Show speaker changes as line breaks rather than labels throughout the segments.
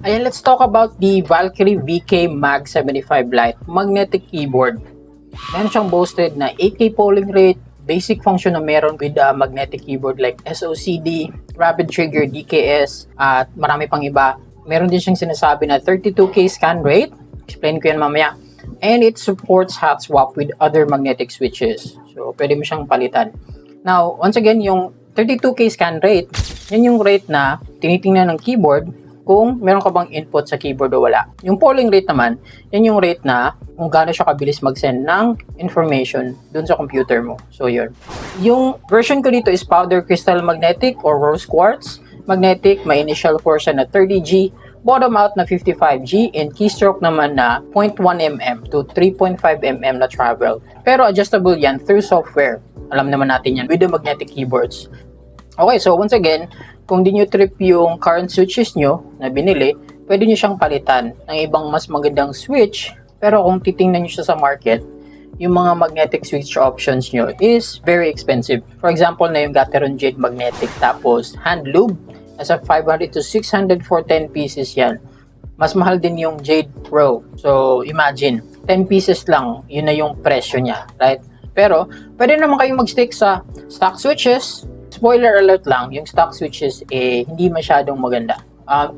Ayan, let's talk about the Valkyrie VK Mag 75 Lite magnetic keyboard. Meron siyang boasted na 8K polling rate, basic function na meron with a magnetic keyboard like SOCD, rapid trigger, DKS, at marami pang iba. Meron din siyang sinasabi na 32K scan rate, explain ko yan mamaya. And it supports hot swap with other magnetic switches. So, pwede mo siyang palitan. Now, once again, yung 32K scan rate, yan yung rate na tinitingnan ng keyboard kung meron ka bang input sa keyboard o wala. Yung polling rate naman, yan yung rate na kung gaano siya kabilis mag-send ng information dun sa computer mo. So, yun. Yung version ko dito is powder crystal magnetic or rose quartz magnetic. May initial force na 30G, bottom out na 55G, and keystroke naman na 0.1mm to 3.5mm na travel. Pero adjustable yan through software. Alam naman natin yan with the magnetic keyboards. Okay, so once again, kung di nyo trip yung current switches nyo na binili, pwede nyo siyang palitan ng ibang mas magandang switch. Pero kung titingnan nyo siya sa market, yung mga magnetic switch options nyo is very expensive. For example, na yung Gateron Jade Magnetic tapos hand lube, nasa 500 to 600 for 10 pieces yan. Mas mahal din yung Jade Pro. So, imagine, 10 pieces lang, yun na yung presyo niya, right? Pero, pwede naman kayong mag-stick sa stock switches. Spoiler alert lang, yung stock switches hindi masyadong maganda.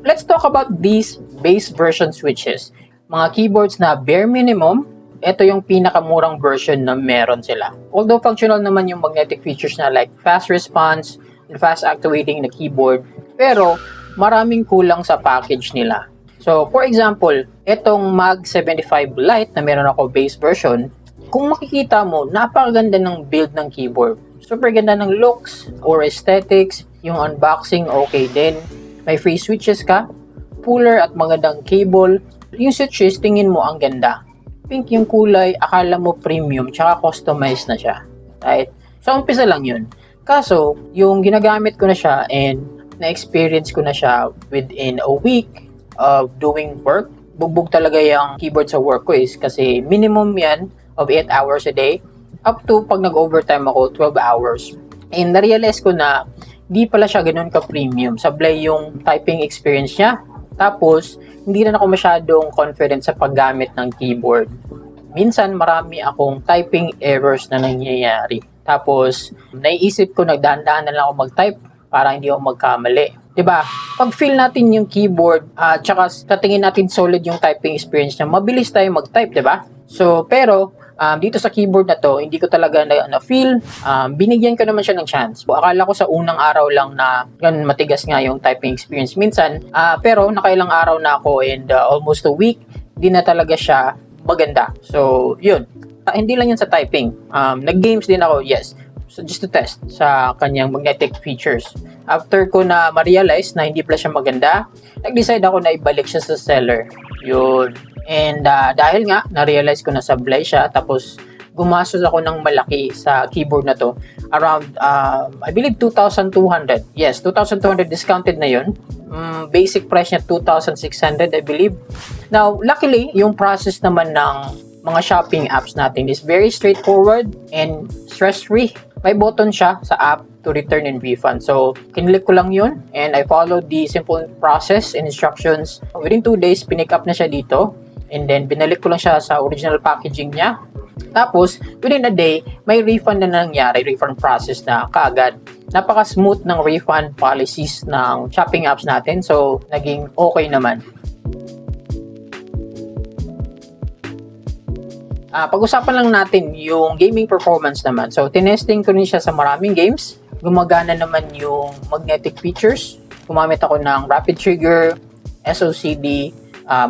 Let's talk about these base version switches. Mga keyboards na bare minimum, ito yung pinakamurang version na meron sila. Although functional naman yung magnetic features na like fast response and fast activating na keyboard, pero maraming kulang sa package nila. So, for example, itong Mag 75 Lite na meron ako base version, kung makikita mo, napakaganda ng build ng keyboard. Super ganda ng looks or aesthetics. Yung unboxing, okay din. May free switches ka, puller at magandang cable. Yung switches, tingin mo ang ganda. Pink yung kulay, akala mo premium, tsaka customized na siya. Right? So, umpisa lang yun. Kaso, yung ginagamit ko na siya and na-experience ko na siya within a week of doing work. Bugbog talaga yung keyboard sa work ko kasi minimum yan of 8 hours a day. Up to pag nag-overtime ako, 12 hours. And na-realize ko na di pala siya ganun ka-premium. Sablay yung typing experience niya. Tapos, hindi rin ako masyadong confident sa paggamit ng keyboard. Minsan, marami akong typing errors na nangyayari. Tapos, naiisip ko, nagdahan-dahan na lang ako mag-type para hindi ako magkamali. Diba? Pag feel natin yung keyboard, tsaka sa tingin natin solid yung typing experience niya, mabilis tayo mag-type, diba? So, pero, dito sa keyboard na to, hindi ko talaga na-feel. Binigyan ko naman siya ng chance. Akala ko sa unang araw lang na ganun matigas nga yung typing experience. Minsan, pero nakailang araw na ako and almost a week, hindi na talaga siya maganda. So, yun. Hindi lang yun sa typing. Nag-games din ako, yes. So, just to test sa kanyang magnetic features. After ko na ma-realize na hindi pala siya maganda, nag-decide ako na ibalik siya sa seller. Yun. And dahil nga, na-realize ko na sablay siya, tapos gumastos ako ng malaki sa keyboard na to. Around, I believe, 2,200. Yes, 2,200 discounted na yun. Basic price niya, 2,600, I believe. Now, luckily, yung process naman ng mga shopping apps natin is very straightforward and stress-free. May button siya sa app to return and refund. So, kinlik ko lang yun and I followed the simple process and instructions. Within 2 days, pinick up na siya dito. And then, binalik ko lang siya sa original packaging niya. Tapos, within a day, may refund na nangyari, refund process na kaagad. Napaka-smooth ng refund policies ng shopping apps natin. So, naging okay naman. Pag-usapan lang natin yung gaming performance naman. So, tinesting ko rin siya sa maraming games. Gumagana naman yung magnetic features. Gumamit ako ng rapid trigger, SOCD.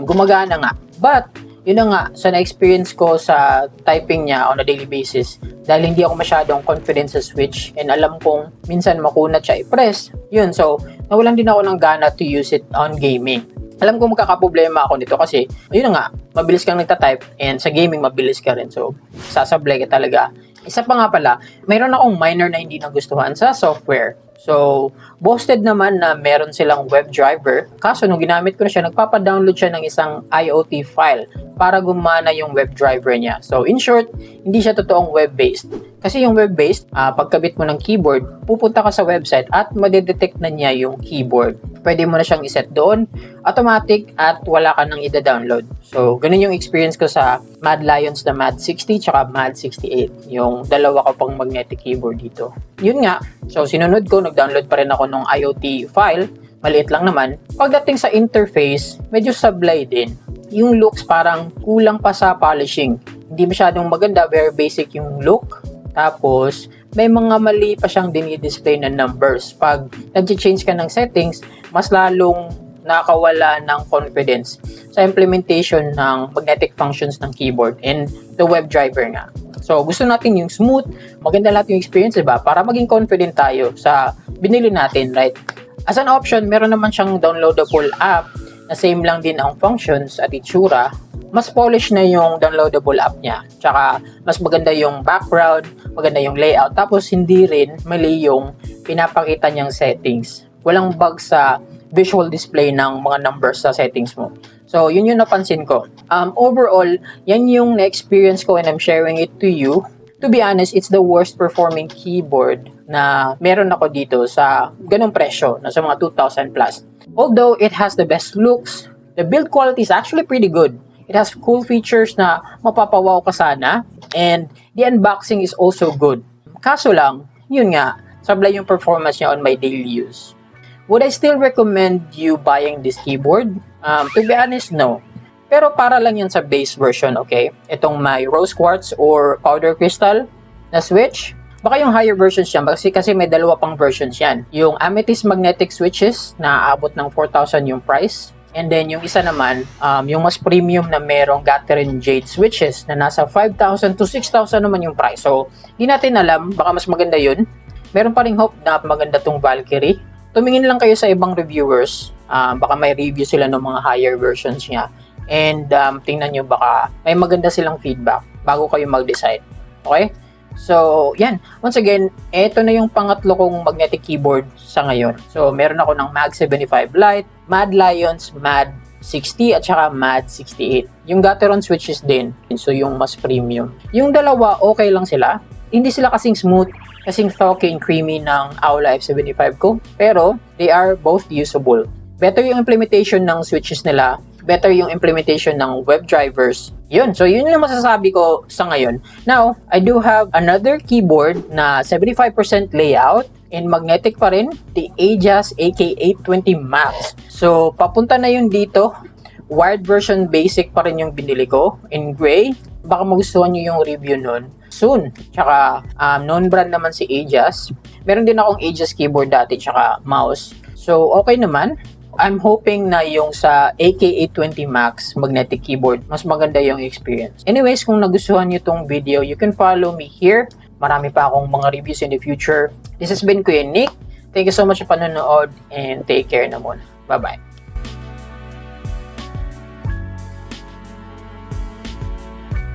Gumagana nga. But, yun na nga, sa na-experience ko sa typing niya on a daily basis, dahil hindi ako masyadong confident sa switch and alam kong minsan makunat siya i-press, yun, so, nawalan din ako ng gana to use it on gaming. Alam ko magkakaproblema ako nito kasi, yun na nga, mabilis kang nagtatype and sa gaming mabilis ka rin, so, sasablay ka talaga. Isa pa nga pala, mayroon akong minor na hindi nagustuhan sa software. So, boasted naman na meron silang web driver. Kaso, nung ginamit ko na siya, nagpapadownload siya ng isang IoT file para gumana yung web driver niya. So, in short, hindi siya totoong web-based. Kasi yung web-based, pagkabit mo ng keyboard, pupunta ka sa website at madedetect na niya yung keyboard. Pwede mo na siyang iset doon, automatic at wala ka nang ida-download. So, ganun yung experience ko sa Mad Lions na Mad 60 tsaka Mad 68. Yung dalawa ko pang magnetic keyboard dito. Yun nga, so sinunod ko, nag-download pa rin ako ng IoT file. Maliit lang naman. Pagdating sa interface, medyo sablay din. Yung looks parang kulang pa sa polishing. Hindi masyadong maganda, very basic yung look. Tapos, may mga mali pa siyang dinidisplay na numbers. Pag nag-change ka ng settings, mas lalong nakawala ng confidence sa implementation ng magnetic functions ng keyboard and the WebDriver nga. So, gusto natin yung smooth, maganda lahat yung experience, diba? Para maging confident tayo sa binili natin, right? As an option, meron naman siyang downloadable app na same lang din ang functions at itsura. Mas polish na yung downloadable app niya. Tsaka, mas maganda yung background, maganda yung layout. Tapos, hindi rin mali yung pinapakita niyang settings. Walang bug sa visual display ng mga numbers sa settings mo. So, yun yung napansin ko. Overall, yan yung na-experience ko and I'm sharing it to you. To be honest, it's the worst performing keyboard na meron ako dito sa ganung presyo, na sa mga 2,000 plus. Although it has the best looks, the build quality is actually pretty good. It has cool features na mapapawaw ka sana, and the unboxing is also good. Kaso lang, yun nga, sablay yung performance niya on my daily use. Would I still recommend you buying this keyboard? To be honest, no. Pero para lang yan sa base version, okay? Itong may rose quartz or powder crystal na switch. Baka yung higher versions yan, kasi may dalawa pang versions yan. Yung amethyst magnetic switches na aabot ng 4,000 yung price. And then yung isa naman, yung mas premium na merong Gathering Jade switches na nasa 5,000 to 6,000 naman yung price. So, di natin alam, baka mas maganda yun. Meron pa ring hope na maganda tong Valkyrie. Tumingin lang kayo sa ibang reviewers. Baka may review sila ng mga higher versions niya. And tingnan nyo, baka may maganda silang feedback bago kayo mag-decide. Okay? So, yan. Once again, ito na yung pangatlo kong magnetic keyboard sa ngayon. So, meron ako ng Mag 75 Lite, Mad Lions, Mad 60 at saka Mad 68. Yung Gateron switches din. So, yung mas premium. Yung dalawa, okay lang sila. Hindi sila kasing smooth, kasing thoky and creamy ng Aula F75 ko. Pero, they are both usable. Better yung implementation ng switches nila. Better yung implementation ng web drivers. Yun. So, yun yung masasabi ko sa ngayon. Now, I do have another keyboard na 75% layout and magnetic pa rin. The Ajas AK820 Max. So, papunta na yun dito. Wired version basic pa rin yung binili ko in gray. Baka magustuhan nyo yung review nun soon. Tsaka, known brand naman si Ajas. Meron din akong Ajas keyboard dati tsaka mouse. So, okay naman. I'm hoping na yung sa AK820 Max magnetic keyboard, mas maganda yung experience. Anyways, kung nagustuhan nyo tong video, you can follow me here. Marami pa akong mga reviews in the future. This has been Kuya Nick. Thank you so much sa panonood and take care na muna. Bye-bye.